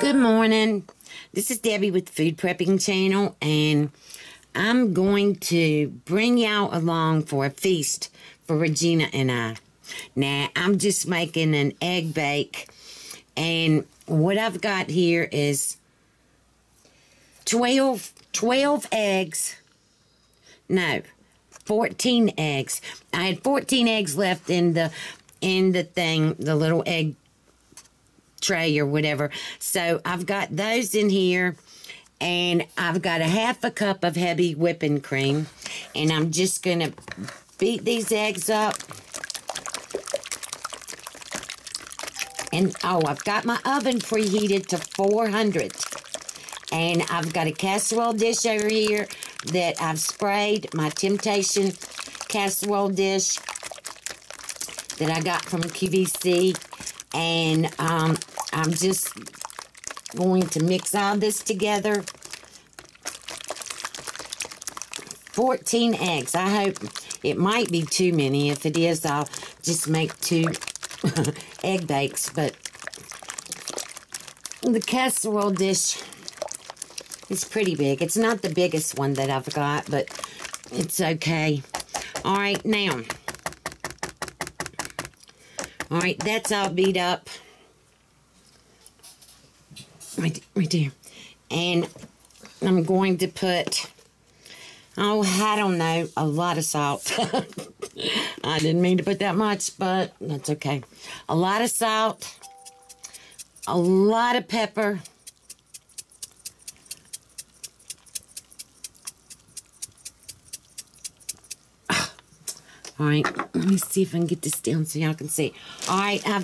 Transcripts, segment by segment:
Good morning. This is Debbie with the Food Prepping channel, and I'm going to bring y'all along for a feast for Regina and I. Now, I'm just making an egg bake, and what I've got here is 12 eggs. No, 14 eggs. I had 14 eggs left in the thing, the little egg tray or whatever. So I've got those in here, and I've got a half a cup of heavy whipping cream, and I'm just gonna beat these eggs up. And I've got my oven preheated to 400, and I've got a casserole dish over here that I've sprayed, my Temptation casserole dish that I got from QVC. And I'm just going to mix all this together. 14 eggs. I hope it might be too many. If it is, I'll just make 2 egg bakes. But the casserole dish is pretty big. It's not the biggest one that I've got, but it's okay. All right, now. All right, that's all beat up. Right there. And I'm going to put, I don't know, a lot of salt. I didn't mean to put that much, but that's okay. A lot of salt, a lot of pepper, all right, let me see if I can get this down so y'all can see. All right, I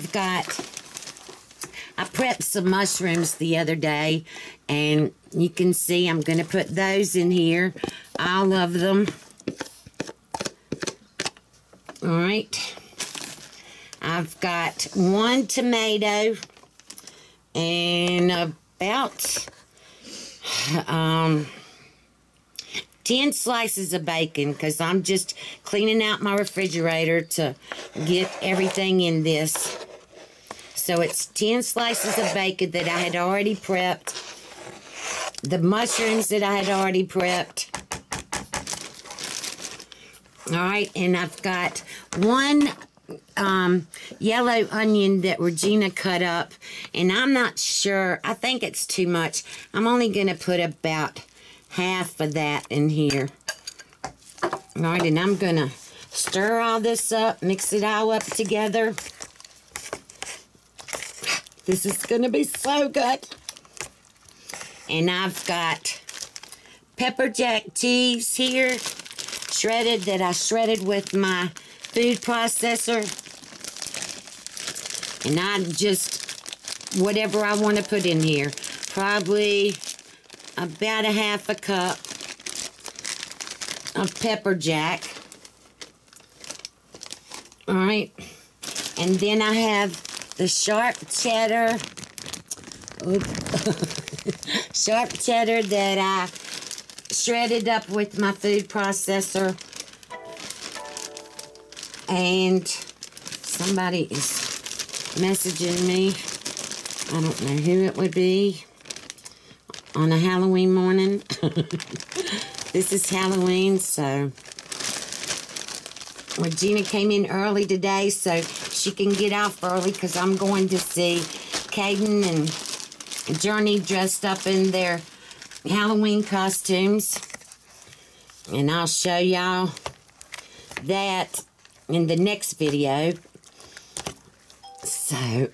prepped some mushrooms the other day, and you can see I'm going to put those in here. All of them. All right. I've got 1 tomato and about 10 slices of bacon, because I'm just cleaning out my refrigerator to get everything in this. So it's 10 slices of bacon that I had already prepped. The mushrooms that I had already prepped. All right, and I've got 1 yellow onion that Regina cut up, and I'm not sure. I think it's too much. I'm only going to put about half of that in here. All right, and I'm going to stir all this up, mix it all up together. This is going to be so good. And I've got pepper jack cheese here, shredded, that I shredded with my food processor. And I just, whatever I want to put in here, probably about a half a cup of pepper jack. All right. And then I have the sharp cheddar. Sharp cheddar that I shredded up with my food processor. And somebody is messaging me. I don't know who it would be. On a Halloween morning. This is Halloween, so Regina came in early today so she can get off early, because I'm going to see Caden and Journey dressed up in their Halloween costumes. And I'll show y'all that in the next video. So,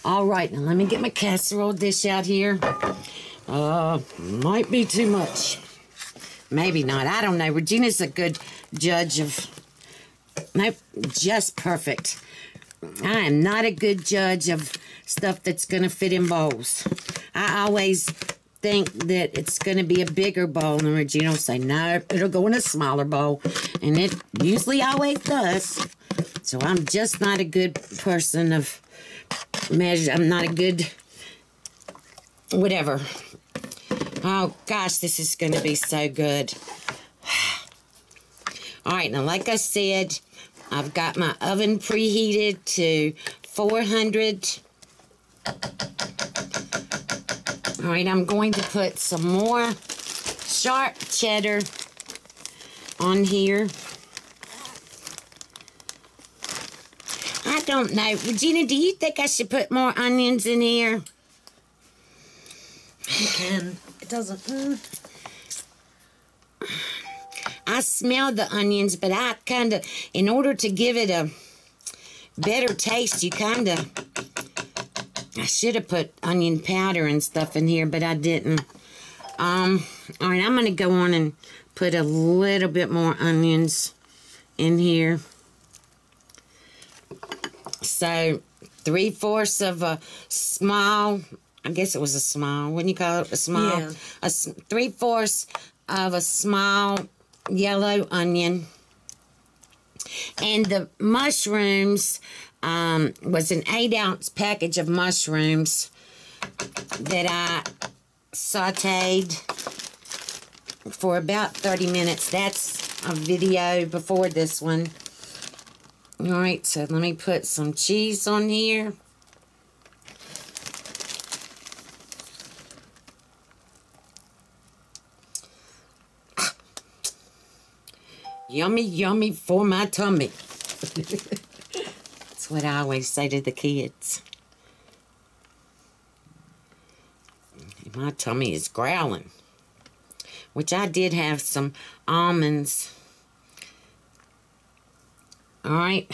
all right, now let me get my casserole dish out here. Might be too much. Maybe not. I don't know. Regina's a good judge of... Nope, just perfect. I am not a good judge of stuff that's going to fit in bowls. I always think that it's going to be a bigger bowl, and Regina will say, no, it'll go in a smaller bowl. And it usually always does. So I'm just not a good person of measure. I'm not a good... whatever. Oh, gosh, this is going to be so good. All right, now, like I said, I've got my oven preheated to 400. All right, I'm going to put some more sharp cheddar on here. I don't know. Regina, do you think I should put more onions in here? You can. It doesn't... I smell the onions, but I kind of, in order to give it a better taste, you kind of, I should have put onion powder and stuff in here, but I didn't. All right, I'm going to go on and put a little bit more onions in here. So, 3/4 of a small, I guess it was a small, wouldn't you call it a small? Yeah. 3/4 of a small yellow onion. And the mushrooms was an 8-ounce package of mushrooms that I sauteed for about 30 minutes. That's a video before this one. All right, so let me put some cheese on here. Yummy, yummy for my tummy. That's what I always say to the kids. My tummy is growling. Which I did have some almonds. Alright.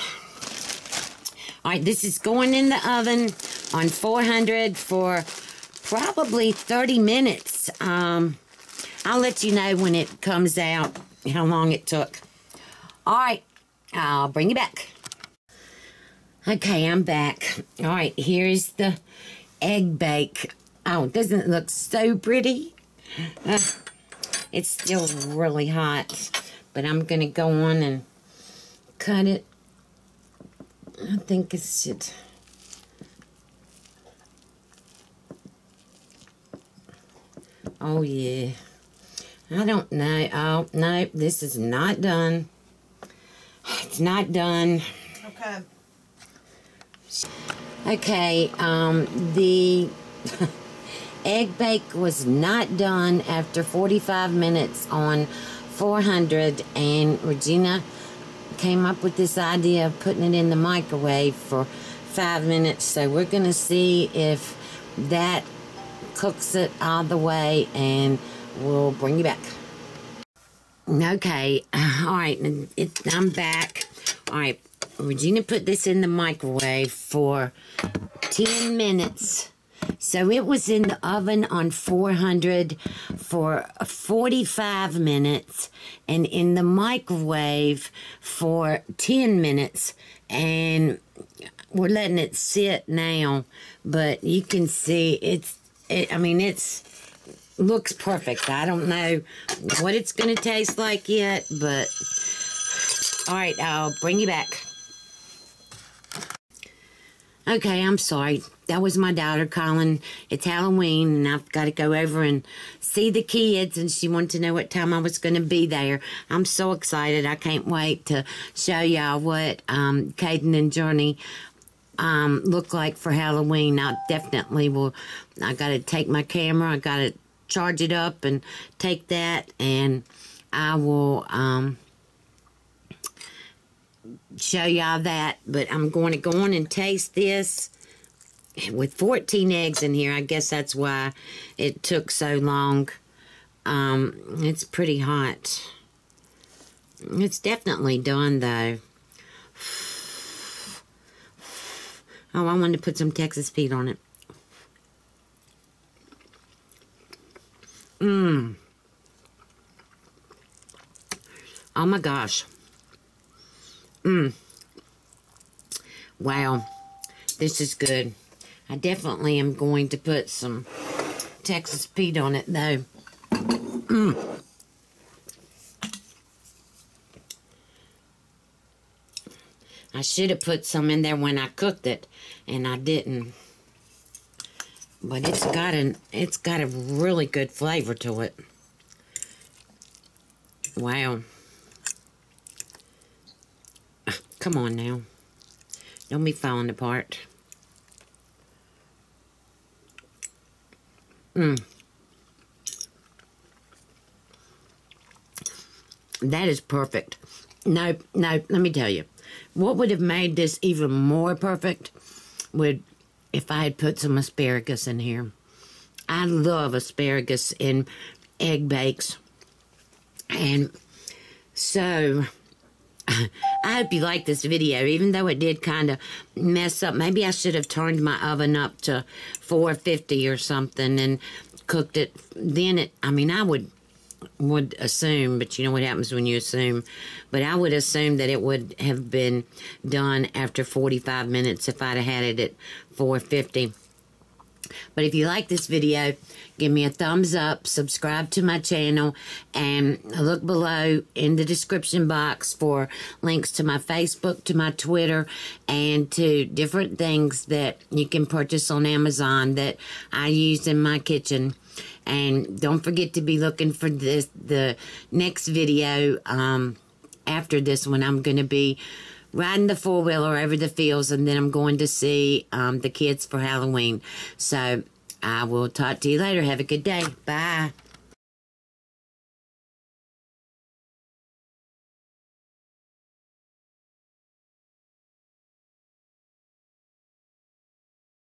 Alright, this is going in the oven on 400 for probably 30 minutes. I'll let you know when it comes out how long it took. Alright, I'll bring you back. Okay, I'm back. Alright, here's the egg bake. Oh, doesn't it look so pretty? It's still really hot, but I'm going to go on and cut it. I think it should. Oh, yeah. I don't know. Oh, no, this is not done. It's not done. Okay. Okay, the egg bake was not done after 45 minutes on 400, and Regina came up with this idea of putting it in the microwave for 5 minutes. So we're going to see if that cooks it all the way, and we'll bring you back. Okay, all right, I'm back. All right, Regina put this in the microwave for 10 minutes. So it was in the oven on 400 for 45 minutes and in the microwave for 10 minutes. And we're letting it sit now, but you can see it's looks perfect. I don't know what it's going to taste like yet, but all right, I'll bring you back. Okay, I'm sorry. That was my daughter calling. It's Halloween, and I've got to go over and see the kids, and she wanted to know what time I was going to be there. I'm so excited. I can't wait to show y'all what Caden and Journey look like for Halloween. I definitely will. I got to take my camera. I got to charge it up and take that, and I will show y'all that. But I'm going to go on and taste this with 14 eggs in here. I guess that's why it took so long. It's pretty hot. It's definitely done, though. Oh, I wanted to put some Texas Pete on it. Oh my gosh. Wow. This is good. I definitely am going to put some Texas Pete on it, though. I should have put some in there when I cooked it, and I didn't. But it's got a really good flavor to it. Wow. Come on now. Don't be falling apart. That is perfect. No, let me tell you. What would have made this even more perfect would if I had put some asparagus in here. I love asparagus in egg bakes. And so, I hope you like this video, even though it did kind of mess up. Maybe I should have turned my oven up to 450 or something and cooked it. Then I would assume, but you know what happens when you assume, but I would assume that it would have been done after 45 minutes if I'd have had it at 450. But if you like this video, give me a thumbs up, subscribe to my channel, and look below in the description box for links to my Facebook, to my Twitter, and to different things that you can purchase on Amazon that I use in my kitchen. And don't forget to be looking for the next video after this one. I'm going to be riding the four-wheeler over the fields, and then I'm going to see the kids for Halloween. So I will talk to you later. Have a good day. Bye.